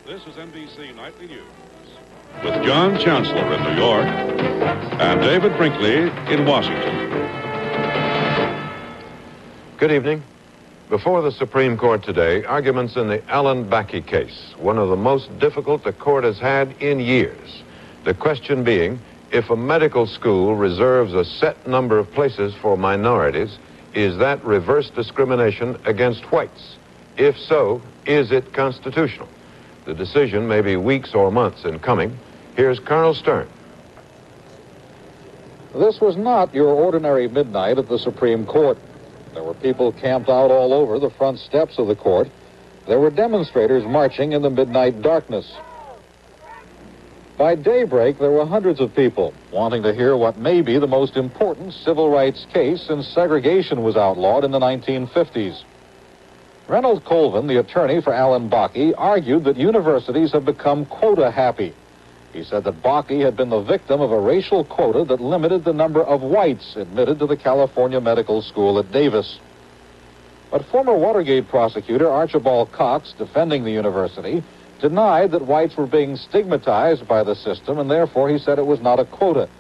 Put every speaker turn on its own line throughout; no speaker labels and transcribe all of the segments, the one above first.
This is NBC Nightly News with John Chancellor in New York and David Brinkley in Washington.
Good evening. Before the Supreme Court today, arguments in the Alan Bakke case, one of the most difficult the court has had in years. The question being, if a medical school reserves a set number of places for minorities, is that reverse discrimination against whites? If so, is it constitutional? The decision may be weeks or months in coming. Here's Carl Stern.
This was not your ordinary midnight at the Supreme Court. There were people camped out all over the front steps of the court. There were demonstrators marching in the midnight darkness. By daybreak, there were hundreds of people wanting to hear what may be the most important civil rights case since segregation was outlawed in the 1950s. Reynold Colvin, the attorney for Alan Bakke, argued that universities have become quota happy. He said that Bakke had been the victim of a racial quota that limited the number of whites admitted to the California Medical School at Davis. But former Watergate prosecutor Archibald Cox, defending the university, denied that whites were being stigmatized by the system, and therefore he said it was not a quota.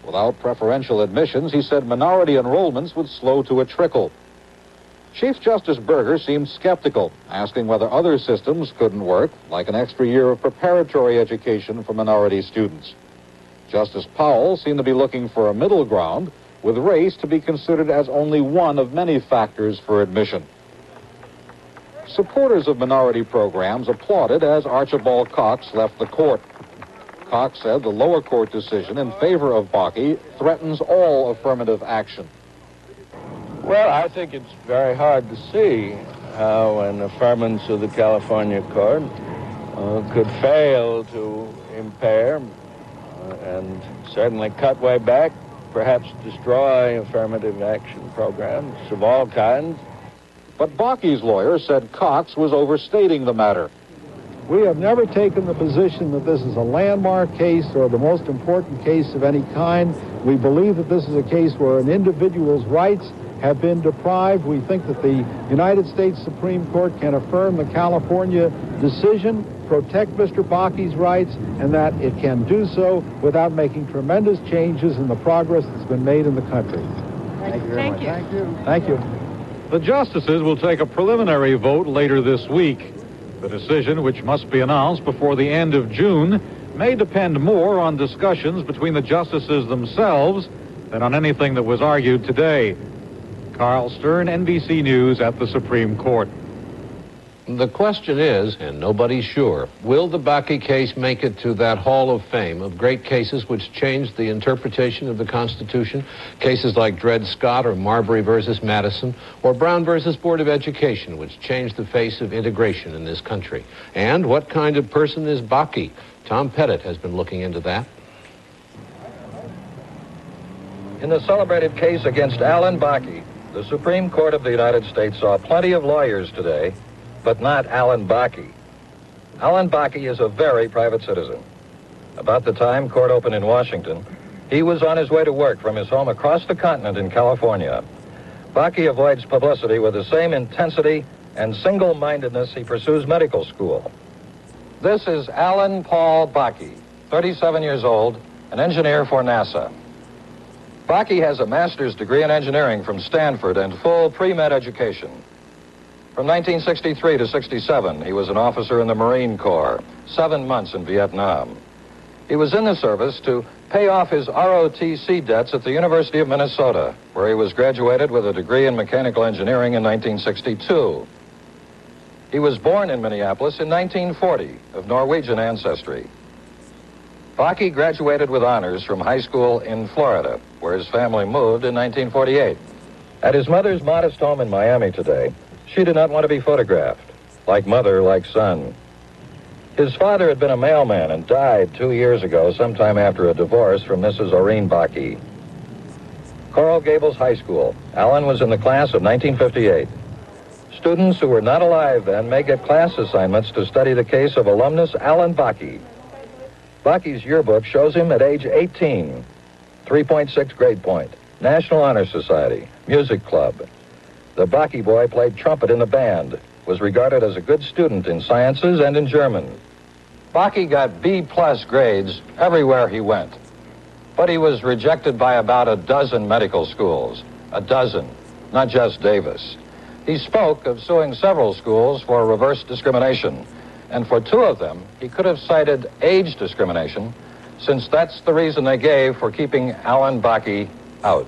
Without preferential admissions, he said minority enrollments would slow to a trickle. Chief Justice Berger seemed skeptical, asking whether other systems couldn't work, like an extra year of preparatory education for minority students. Justice Powell seemed to be looking for a middle ground, with race to be considered as only one of many factors for admission. Supporters of minority programs applauded as Archibald Cox left the court. Cox said the lower court decision in favor of Bakke threatens all affirmative action.
Well, I think it's very hard to see how an affirmance of the California court could fail to impair and certainly cut way back, perhaps destroy affirmative action programs of all kinds.
But Bakke's lawyer said Cox was overstating the matter.
We have never taken the position that this is a landmark case or the most important case of any kind. We believe that this is a case where an individual's rights have been deprived. We think that the United States Supreme Court can affirm the California decision, protect Mr. Bakke's rights, and that it can do so without making tremendous changes in the progress that's been made in the country.
Thank you very much.
Thank you. Thank you.
The justices will take a preliminary vote later this week. The decision, which must be announced before the end of June, may depend more on discussions between the justices themselves than on anything that was argued today. Carl Stern, NBC News at the Supreme Court.
The question is, and nobody's sure, will the Bakke case make it to that hall of fame of great cases which changed the interpretation of the Constitution? Cases like Dred Scott or Marbury versus Madison or Brown versus Board of Education, which changed the face of integration in this country. And what kind of person is Bakke? Tom Pettit has been looking into that.
In the celebrated case against Alan Bakke, the Supreme Court of the United States saw plenty of lawyers today, but not Alan Bakke. Alan Bakke is a very private citizen. About the time court opened in Washington, he was on his way to work from his home across the continent in California. Bakke avoids publicity with the same intensity and single-mindedness he pursues medical school. This is Alan Paul Bakke, 37 years old, an engineer for NASA. Bakke has a master's degree in engineering from Stanford and full pre-med education. From 1963 to 67, he was an officer in the Marine Corps, 7 months in Vietnam. He was in the service to pay off his ROTC debts at the University of Minnesota, where he was graduated with a degree in mechanical engineering in 1962. He was born in Minneapolis in 1940, of Norwegian ancestry. Bakke graduated with honors from high school in Florida, where his family moved in 1948. At his mother's modest home in Miami today, she did not want to be photographed. Like mother, like son. His father had been a mailman and died 2 years ago, sometime after a divorce from Mrs. Oreen Bakke. Coral Gables High School. Alan was in the class of 1958. Students who were not alive then may get class assignments to study the case of alumnus Alan Bakke. Bakke's yearbook shows him at age 18. 3.6 grade point. National Honor Society. Music club. The Bakke boy played trumpet in the band, was regarded as a good student in sciences and in German. Bakke got B+ grades everywhere he went, but he was rejected by about a dozen medical schools. A dozen, not just Davis. He spoke of suing several schools for reverse discrimination, and for 2 of them, he could have cited age discrimination, since that's the reason they gave for keeping Alan Bakke out.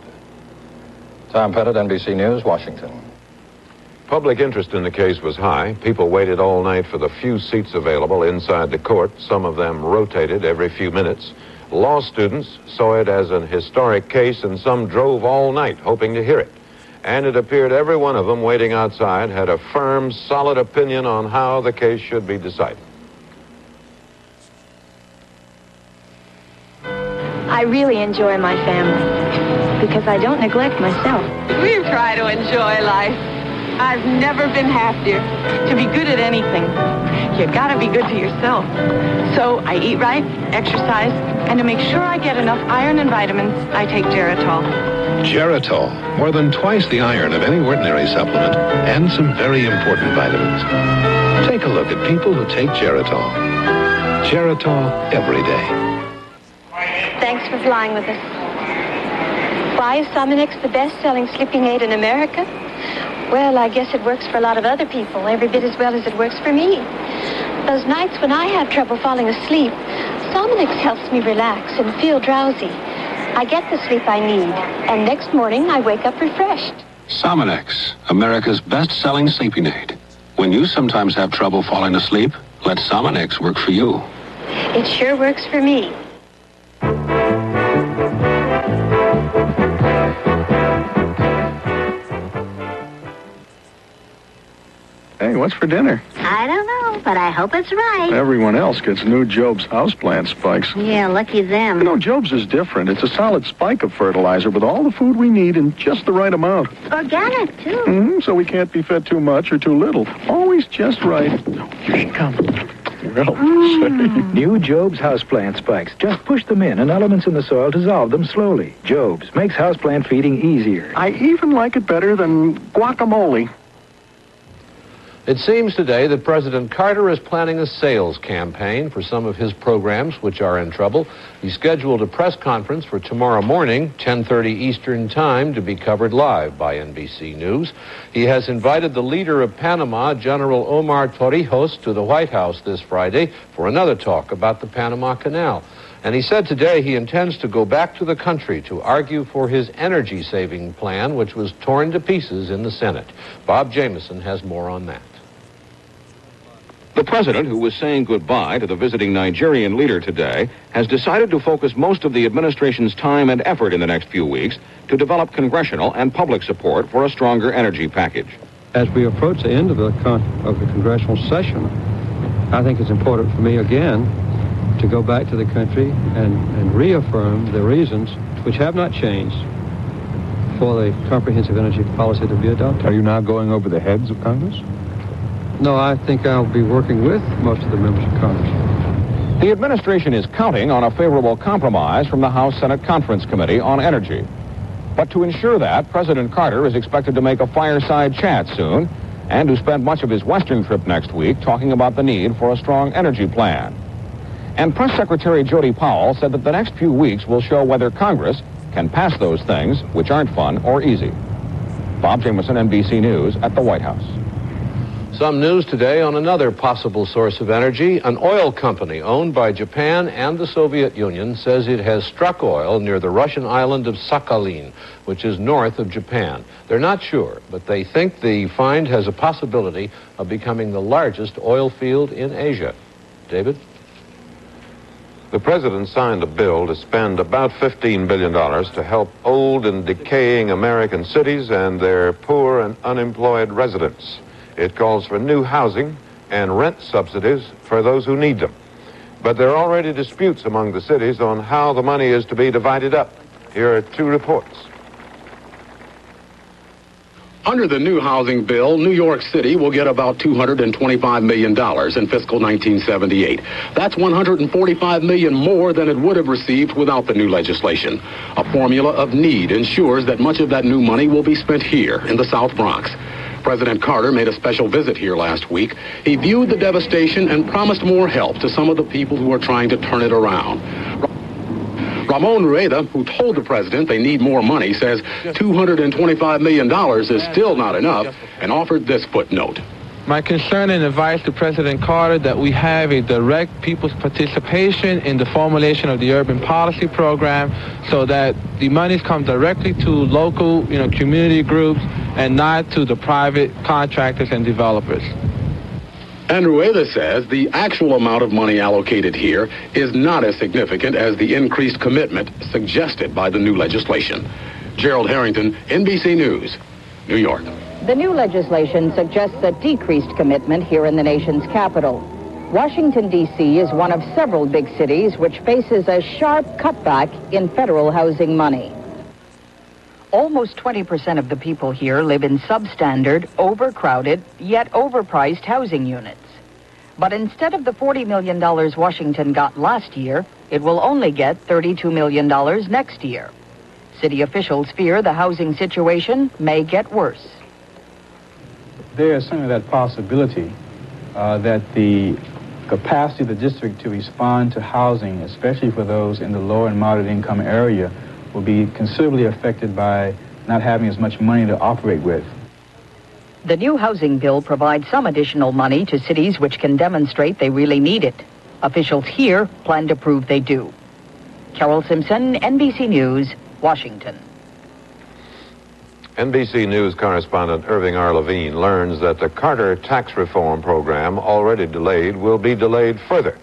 Tom Pettit, NBC News, Washington.
Public interest in the case was high. People waited all night for the few seats available inside the court. Some of them rotated every few minutes. Law students saw it as an historic case, and some drove all night hoping to hear it. And it appeared every one of them waiting outside had a firm, solid opinion on how the case should be decided.
I really enjoy my family because I don't neglect myself.
We try to enjoy life. I've never been happier. To be good at anything, you gotta be good to yourself. So I eat right, exercise, and to make sure I get enough iron and vitamins, I take Geritol.
Geritol, more than twice the iron of any ordinary supplement, and some very important vitamins. Take a look at people who take Geritol. Geritol every day.
Thanks for flying with us. Why is Sominex the best-selling sleeping aid in America? Well, I guess it works for a lot of other people, every bit as well as it works for me. Those nights when I have trouble falling asleep, Sominex helps me relax and feel drowsy. I get the sleep I need, and next morning I wake up refreshed.
Sominex, America's best-selling sleeping aid. When you sometimes have trouble falling asleep, let Sominex work for you.
It sure works for me.
Hey, what's for dinner?
I don't know, but I hope it's right.
Everyone else gets new Job's houseplant spikes.
Yeah, lucky them.
You know, Job's is different. It's a solid spike of fertilizer with all the food we need in just the right amount.
Organic, too.
So we can't be fed too much or too little. Always just right. Oh, here she comes. Well,
New Job's houseplant spikes. Just push them in, and elements in the soil dissolve them slowly. Job's makes houseplant feeding easier.
I even like it better than guacamole.
It seems today that President Carter is planning a sales campaign for some of his programs, which are in trouble. He scheduled a press conference for tomorrow morning, 10:30 Eastern Time, to be covered live by NBC News. He has invited the leader of Panama, General Omar Torrijos, to the White House this Friday for another talk about the Panama Canal. And he said today he intends to go back to the country to argue for his energy-saving plan, which was torn to pieces in the Senate. Bob Jameson has more on that.
The president, who was saying goodbye to the visiting Nigerian leader today, has decided to focus most of the administration's time and effort in the next few weeks to develop congressional and public support for a stronger energy package.
As we approach the end of the congressional session, I think it's important for me again to go back to the country and reaffirm the reasons which have not changed for the comprehensive energy policy to be adopted.
Are you now going over the heads of Congress?
No, I think I'll be working with most of the members of Congress.
The administration is counting on a favorable compromise from the House-Senate Conference Committee on Energy. But to ensure that, President Carter is expected to make a fireside chat soon and to spend much of his Western trip next week talking about the need for a strong energy plan. And Press Secretary Jody Powell said that the next few weeks will show whether Congress can pass those things which aren't fun or easy. Bob Jameson, NBC News, at the White House.
Some news today on another possible source of energy. An oil company owned by Japan and the Soviet Union says it has struck oil near the Russian island of Sakhalin, which is north of Japan. They're not sure, but they think the find has a possibility of becoming the largest oil field in Asia. David? The president signed a bill to spend about $15 billion to help old and decaying American cities and their poor and unemployed residents. It calls for new housing and rent subsidies for those who need them. But there are already disputes among the cities on how the money is to be divided up. Here are two reports.
Under the new housing bill, New York City will get about $225 million in fiscal 1978. That's $145 million more than it would have received without the new legislation. A formula of need ensures that much of that new money will be spent here in the South Bronx. President Carter made a special visit here last week. He viewed the devastation and promised more help to some of the people who are trying to turn it around. Ramon Rueda, who told the president they need more money, says $225 million is still not enough and offered this footnote.
My concern and advice to President Carter that we have a direct people's participation in the formulation of the urban policy program so that the monies come directly to local, community groups and not to the private contractors and developers.
And Rueda says the actual amount of money allocated here is not as significant as the increased commitment suggested by the new legislation. Gerald Harrington, NBC News, New York.
The new legislation suggests a decreased commitment here in the nation's capital. Washington, D.C. is one of several big cities which faces a sharp cutback in federal housing money. Almost 20% of the people here live in substandard, overcrowded, yet overpriced housing units. But instead of the $40 million Washington got last year, it will only get $32 million next year. City officials fear the housing situation may get worse.
There is certainly that possibility that the capacity of the district to respond to housing, especially for those in the lower and moderate income area, will be considerably affected by not having as much money to operate with.
The new housing bill provides some additional money to cities which can demonstrate they really need it. Officials here plan to prove they do. Carol Simpson, NBC News, Washington.
NBC News correspondent Irving R. Levine learns that the Carter tax reform program, already delayed, will be delayed further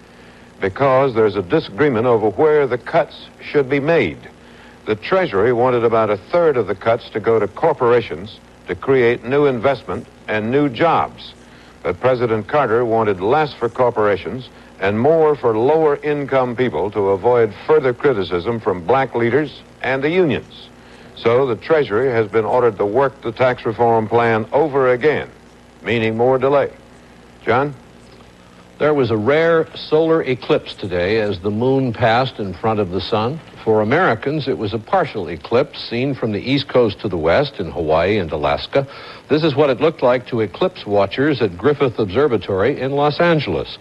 because there's a disagreement over where the cuts should be made. The Treasury wanted about a third of the cuts to go to corporations to create new investment and new jobs. But President Carter wanted less for corporations and more for lower-income people to avoid further criticism from black leaders and the unions. So the Treasury has been ordered to work the tax reform plan over again, meaning more delay. John?
There was a rare solar eclipse today as the moon passed in front of the sun. For Americans, it was a partial eclipse seen from the east coast to the west in Hawaii and Alaska. This is what it looked like to eclipse watchers at Griffith Observatory in Los Angeles.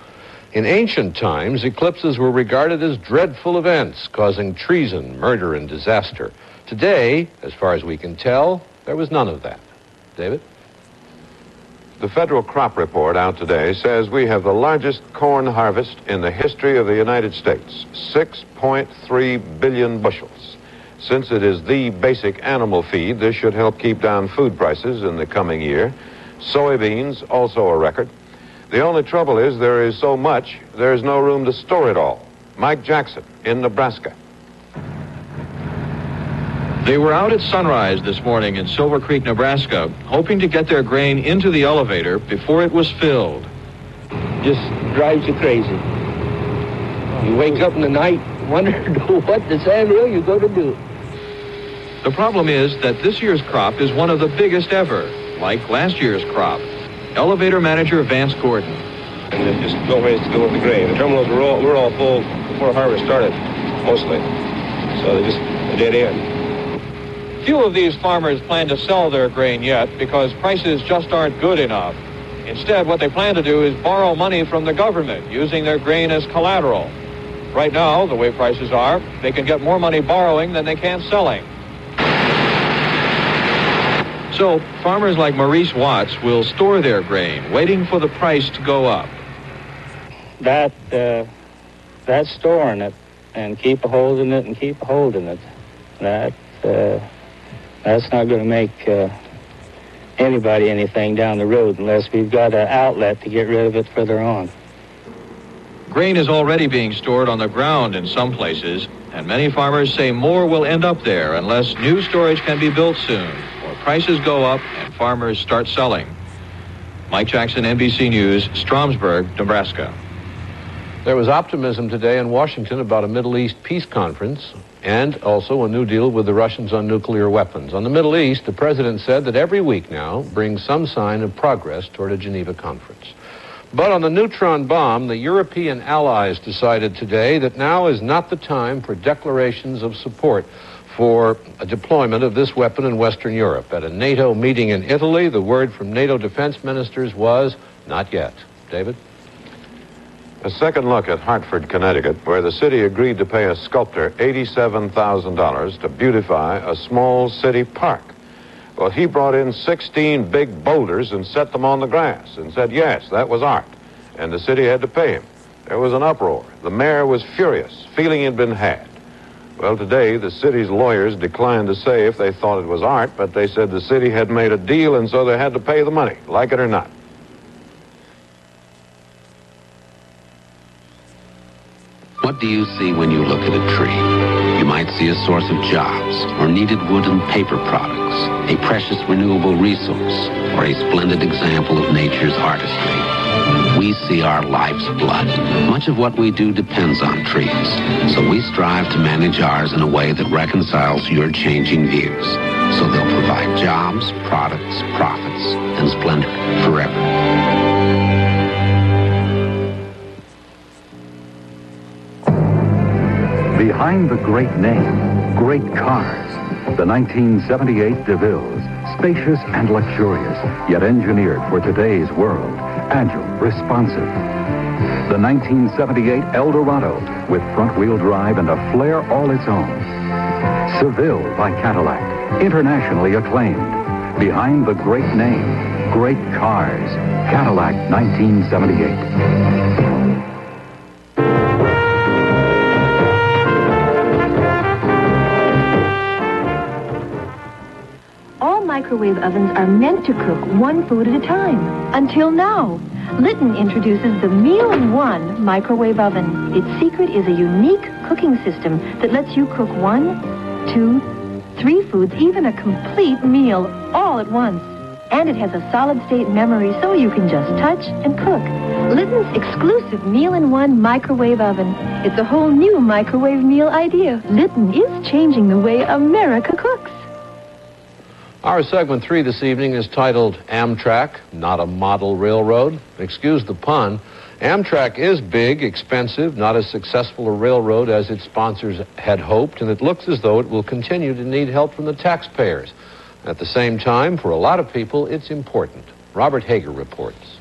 In ancient times, eclipses were regarded as dreadful events, causing treason, murder, and disaster. Today, as far as we can tell, there was none of that. David?
The federal crop report out today says we have the largest corn harvest in the history of the United States, 6.3 billion bushels. Since it is the basic animal feed, this should help keep down food prices in the coming year. Soybeans, also a record. The only trouble is there is so much, there is no room to store it all. Mike Jackson in Nebraska.
They were out at sunrise this morning in Silver Creek, Nebraska, hoping to get their grain into the elevator before it was filled.
Just drives you crazy. You wake up in the night, wonder what the sandhill you're going to do.
The problem is that this year's crop is one of the biggest ever, like last year's crop. Elevator manager Vance Gordon.
And there's just no ways to go with the grain. The terminals were all full before harvest started, mostly. So they're just a dead end.
Few of these farmers plan to sell their grain yet because prices just aren't good enough. Instead, what they plan to do is borrow money from the government, using their grain as collateral. Right now, the way prices are, they can get more money borrowing than they can selling.
So, farmers like Maurice Watts will store their grain, waiting for the price to go up.
That's storing it and keep a hold in it and keep a hold in it. That's not going to make anybody anything down the road unless we've got an outlet to get rid of it further on.
Grain is already being stored on the ground in some places, and many farmers say more will end up there unless new storage can be built soon, or prices go up and farmers start selling. Mike Jackson, NBC News, Stromsburg, Nebraska.
There was optimism today in Washington about a Middle East peace conference and also a new deal with the Russians on nuclear weapons. On the Middle East, the president said that every week now brings some sign of progress toward a Geneva conference. But on the neutron bomb, the European allies decided today that now is not the time for declarations of support for a deployment of this weapon in Western Europe. At a NATO meeting in Italy, the word from NATO defense ministers was, not yet. David?
A second look at Hartford, Connecticut, where the city agreed to pay a sculptor $87,000 to beautify a small city park. Well, he brought in 16 big boulders and set them on the grass and said, yes, that was art. And the city had to pay him. There was an uproar. The mayor was furious, feeling he'd been had. Well, today, the city's lawyers declined to say if they thought it was art, but they said the city had made a deal, and so they had to pay the money, like it or not.
What do you see when you look at a tree? You might see a source of jobs, or needed wood and paper products, a precious renewable resource, or a splendid example of nature's artistry. We see our life's blood. Much of what we do depends on trees, so we strive to manage ours in a way that reconciles your changing views, so they'll provide jobs, products, profits, and splendor forever.
Behind the great name, great cars, the 1978 DeVille's, spacious and luxurious, yet engineered for today's world, agile, responsive. The 1978 Eldorado, with front-wheel drive and a flair all its own. Seville by Cadillac, internationally acclaimed. Behind the great name, great cars, Cadillac 1978.
Microwave ovens are meant to cook one food at a time. Until now. Litton introduces the Meal-in-One microwave oven. Its secret is a unique cooking system that lets you cook 1, 2, 3 foods, even a complete meal, all at once. And it has a solid-state memory so you can just touch and cook. Litton's exclusive Meal-in-One microwave oven. It's a whole new microwave meal idea. Litton is changing the way America cooks.
Our segment 3 this evening is titled Amtrak, Not a Model Railroad. Excuse the pun. Amtrak is big, expensive, not as successful a railroad as its sponsors had hoped, and it looks as though it will continue to need help from the taxpayers. At the same time, for a lot of people, it's important. Robert Hager reports.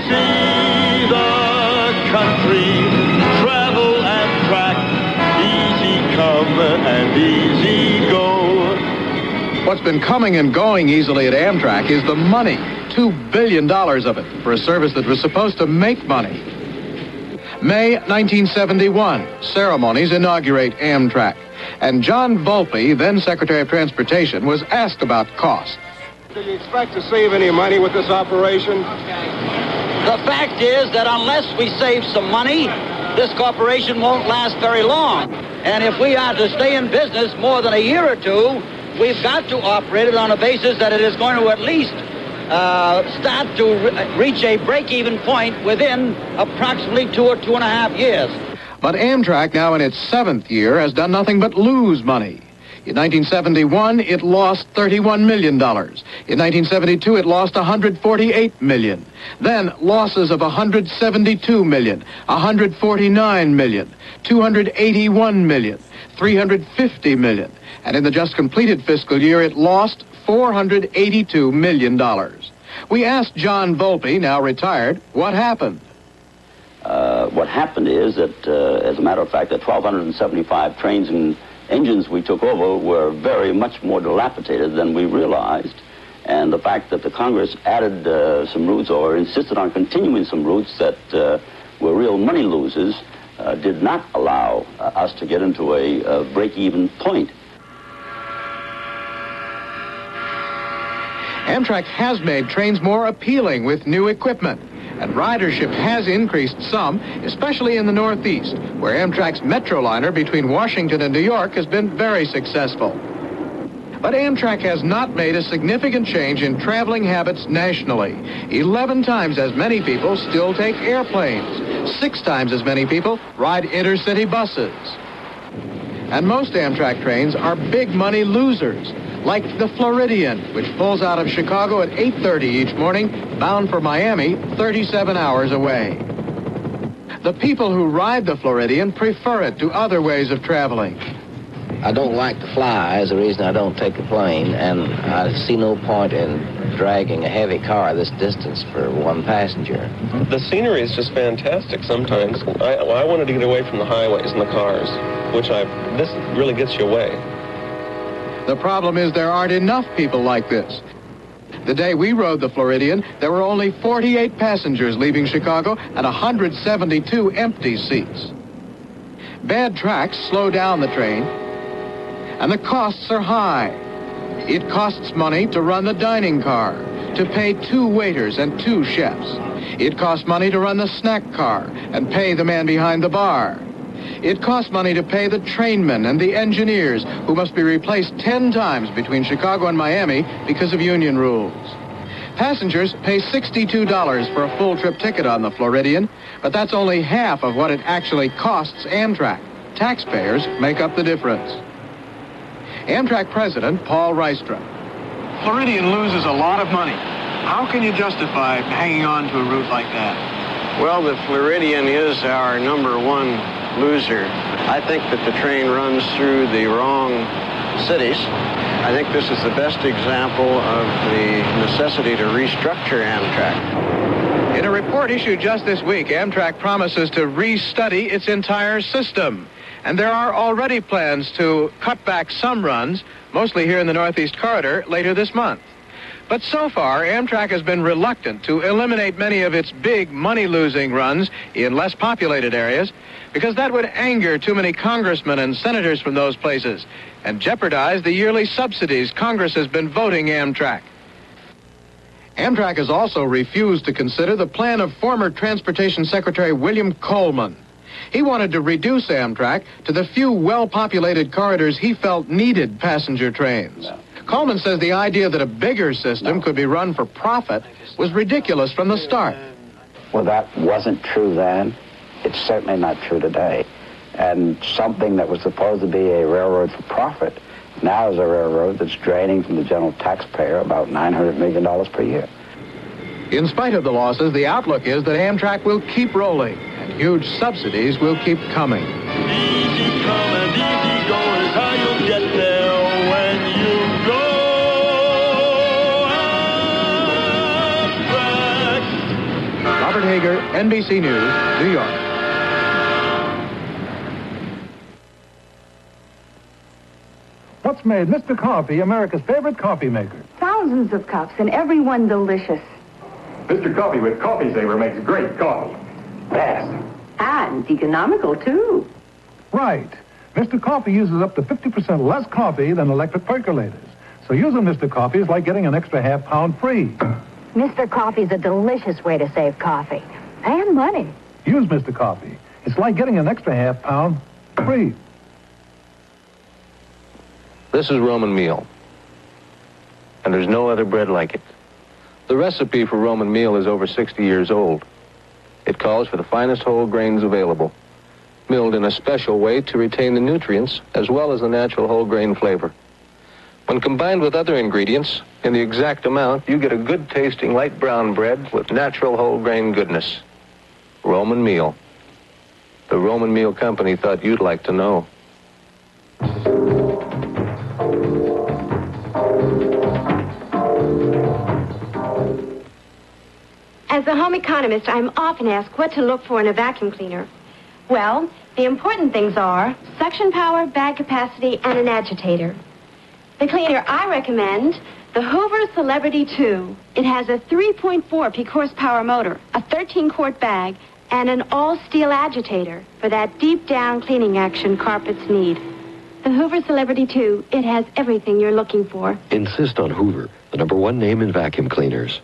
See the country, travel Amtrak, easy come and easy go.
What's been coming and going easily at Amtrak is the money, $2 billion of it, for a service that was supposed to make money. May 1971, ceremonies inaugurate Amtrak. And John Volpe, then Secretary of Transportation, was asked about cost.
Do you expect to save any money with this operation?
The fact is that unless we save some money, this corporation won't last very long. And if we are to stay in business more than a year or two, we've got to operate it on a basis that it is going to at least start to reach a break-even point within approximately 2 or 2.5 years.
But Amtrak, now in its 7th year, has done nothing but lose money. In 1971, it lost $31 million. In 1972, it lost $148 million. Then losses of $172 million, $149 million, $281 million, $350 million. And in the just completed fiscal year, it lost $482 million. We asked John Volpe, now retired, what happened.
What happened is that, as a matter of fact, the 1,275 trains and engines we took over were very much more dilapidated than we realized. And the fact that the Congress added some routes or insisted on continuing some routes that were real money losers did not allow us to get into a break-even point.
Amtrak has made trains more appealing with new equipment, and ridership has increased some, especially in the Northeast, where Amtrak's Metroliner between Washington and New York has been very successful. But Amtrak has not made a significant change in traveling habits nationally. 11 times as many people still take airplanes. 6 times as many people ride intercity buses. And most Amtrak trains are big money losers, like the Floridian, which pulls out of Chicago at 8:30 each morning, bound for Miami, 37 hours away. The people who ride the Floridian prefer it to other ways of traveling.
I don't like to fly is the reason I don't take a plane, and I see no point in dragging a heavy car this distance for one passenger.
The scenery is just fantastic sometimes. I wanted to get away from the highways and the cars, this really gets you away.
The problem is there aren't enough people like this. The day we rode the Floridian, there were only 48 passengers leaving Chicago and 172 empty seats. Bad tracks slow down the train, and the costs are high. It costs money to run the dining car, to pay 2 waiters and 2 chefs. It costs money to run the snack car and pay the man behind the bar. It costs money to pay the trainmen and the engineers who must be replaced 10 times between Chicago and Miami because of union rules. Passengers pay $62 for a full trip ticket on the Floridian, but that's only half of what it actually costs Amtrak. Taxpayers make up the difference. Amtrak President Paul Rystra.
Floridian loses a lot of money. How can you justify hanging on to a route like that?
Well, the Floridian is our #1 loser. I think that the train runs through the wrong cities. I think this is the best example of the necessity to restructure Amtrak.
In a report issued just this week, Amtrak promises to restudy its entire system. And there are already plans to cut back some runs, mostly here in the Northeast Corridor, later this month. But so far, Amtrak has been reluctant to eliminate many of its big money-losing runs in less populated areas, because that would anger too many congressmen and senators from those places and jeopardize the yearly subsidies Congress has been voting Amtrak. Amtrak has also refused to consider the plan of former Transportation Secretary William Coleman. He wanted to reduce Amtrak to the few well-populated corridors he felt needed passenger trains. Coleman says the idea that a bigger system could be run for profit was ridiculous from the start.
Well, that wasn't true then. It's certainly not true today. And something that was supposed to be a railroad for profit now is a railroad that's draining from the general taxpayer about $900 million per year.
In spite of the losses, the outlook is that Amtrak will keep rolling and huge subsidies will keep coming.
Easy come and easy go is how you'll get there when you go Amtrak.
Robert Hager, NBC News, New York.
What's made Mr. Coffee America's favorite coffee maker?
Thousands of cups, and every one delicious.
Mr. Coffee with Coffee Saver makes great coffee. Fast.
And economical, too.
Right. Mr. Coffee uses up to 50% less coffee than electric percolators. So using Mr. Coffee is like getting an extra half-pound free.
Mr. Coffee's a delicious way to save coffee. And money.
Use Mr. Coffee. It's like getting an extra half-pound free.
This is Roman meal. And there's no other bread like it. The recipe for Roman meal is over 60 years old. It calls for the finest whole grains available, milled in a special way to retain the nutrients as well as the natural whole grain flavor. When combined with other ingredients, in the exact amount, you get a good-tasting light brown bread with natural whole grain goodness. Roman meal. The Roman Meal Company thought you'd like to know.
As a home economist, I'm often asked what to look for in a vacuum cleaner. Well, the important things are suction power, bag capacity, and an agitator. The cleaner I recommend, the Hoover Celebrity 2. It has a 3.4 peak horsepower motor, a 13-quart bag, and an all-steel agitator for that deep-down cleaning action carpets need. The Hoover Celebrity 2, it has everything you're looking for.
Insist on Hoover, the #1 name in vacuum cleaners.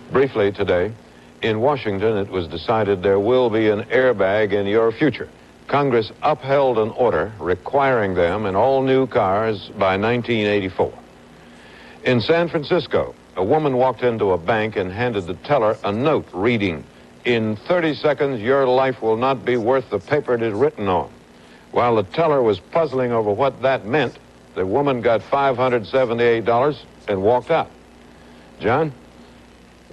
Briefly today, in Washington, it was decided there will be an airbag in your future. Congress upheld an order requiring them in all new cars by 1984. In San Francisco, a woman walked into a bank and handed the teller a note reading, "In 30 seconds, your life will not be worth the paper it is written on." While the teller was puzzling over what that meant, the woman got $578 and walked out. John?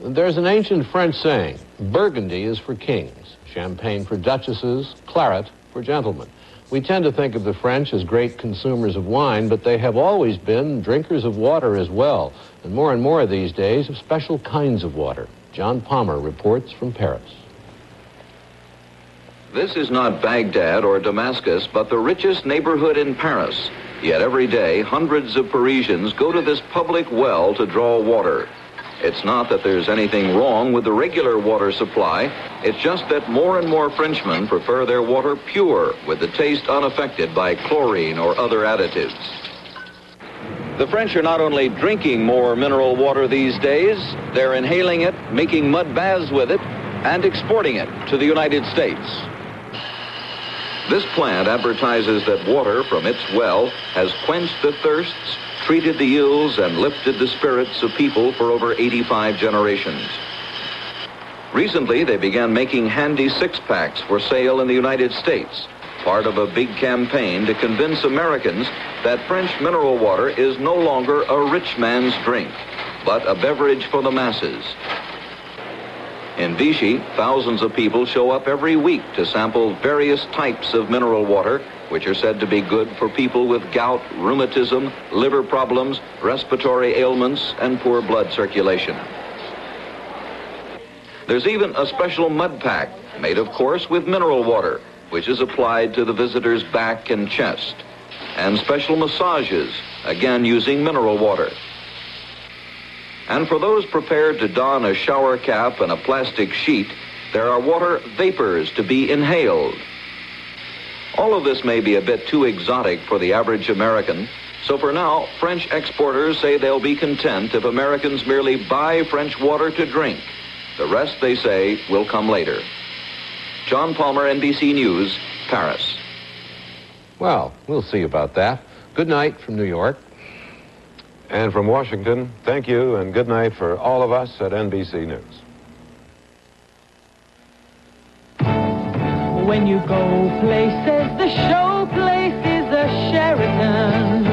There's an ancient French saying, Burgundy is for kings, champagne for duchesses, claret for gentlemen. We tend to think of the French as great consumers of wine, but they have always been drinkers of water as well, and more these days of special kinds of water. John Palmer reports from Paris.
This is not Baghdad or Damascus, but the richest neighborhood in Paris. Yet every day, hundreds of Parisians go to this public well to draw water. It's not that there's anything wrong with the regular water supply. It's just that more and more Frenchmen prefer their water pure, with the taste unaffected by chlorine or other additives. The French are not only drinking more mineral water these days, they're inhaling it, making mud baths with it, and exporting it to the United States. This plant advertises that water from its well has quenched the thirsts, treated the ills, and lifted the spirits of people for over 85 generations. Recently, they began making handy six-packs for sale in the United States, part of a big campaign to convince Americans that French mineral water is no longer a rich man's drink, but a beverage for the masses. In Vichy, thousands of people show up every week to sample various types of mineral water, which are said to be good for people with gout, rheumatism, liver problems, respiratory ailments, and poor blood circulation. There's even a special mud pack, made of course with mineral water, which is applied to the visitor's back and chest, and special massages, again using mineral water. And for those prepared to don a shower cap and a plastic sheet, there are water vapors to be inhaled. All of this may be a bit too exotic for the average American, so for now, French exporters say they'll be content if Americans merely buy French water to drink. The rest, they say, will come later. John Palmer, NBC News, Paris.
Well, we'll see about that. Good night from New York.
And from Washington, thank you and good night for all of us at NBC News.
When you go places, the show place is a Sheraton.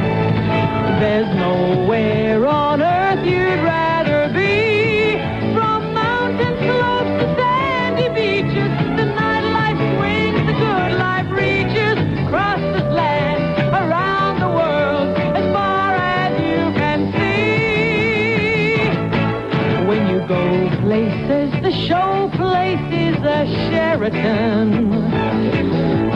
There's nowhere on earth you'd rather be. From mountain slopes to sandy beaches, the nightlife swings, the good life reaches. Across this land, around the world, as far as you can see. When you go places, the show place is a Sheraton.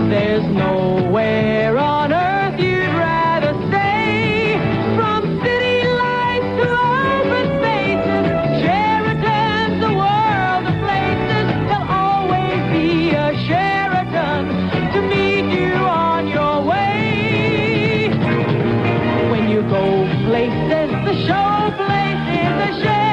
There's nowhere on earth you'd rather stay. From city lights to open spaces, Sheraton's a world of places. There'll always be a Sheraton to meet you on your way. When you go places, the show place is a Sheraton.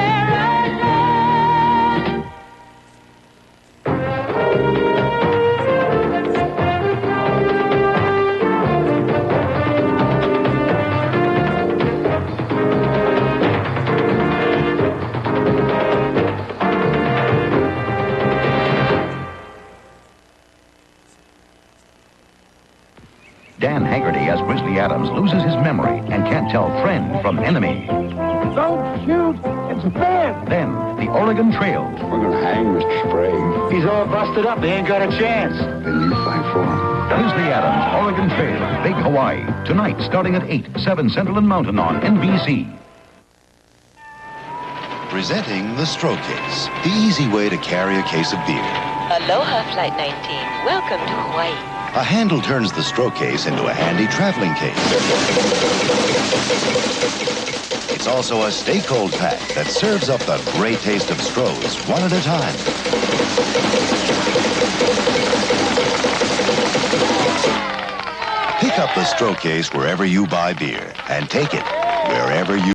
Dan Haggerty as Grizzly Adams loses his memory and can't tell friend from enemy.
Don't shoot! It's a fan!
Then, the Oregon Trail.
We're gonna hang Mr. Sprague. He's all busted up. He ain't got a chance. Then you fight for him.
Grizzly Adams, Oregon Trail, Big Hawaii. Tonight, starting at 8, 7 Central and Mountain on NBC.
Presenting the Stroke Case, the easy way to carry a case of beer.
Aloha, Flight 19. Welcome to Hawaii.
A handle turns the Stroke Case into a handy traveling case. It's also a stay cold pack that serves up the great taste of Strohs one at a time. Pick up the Stroke Case wherever you buy beer and take it wherever you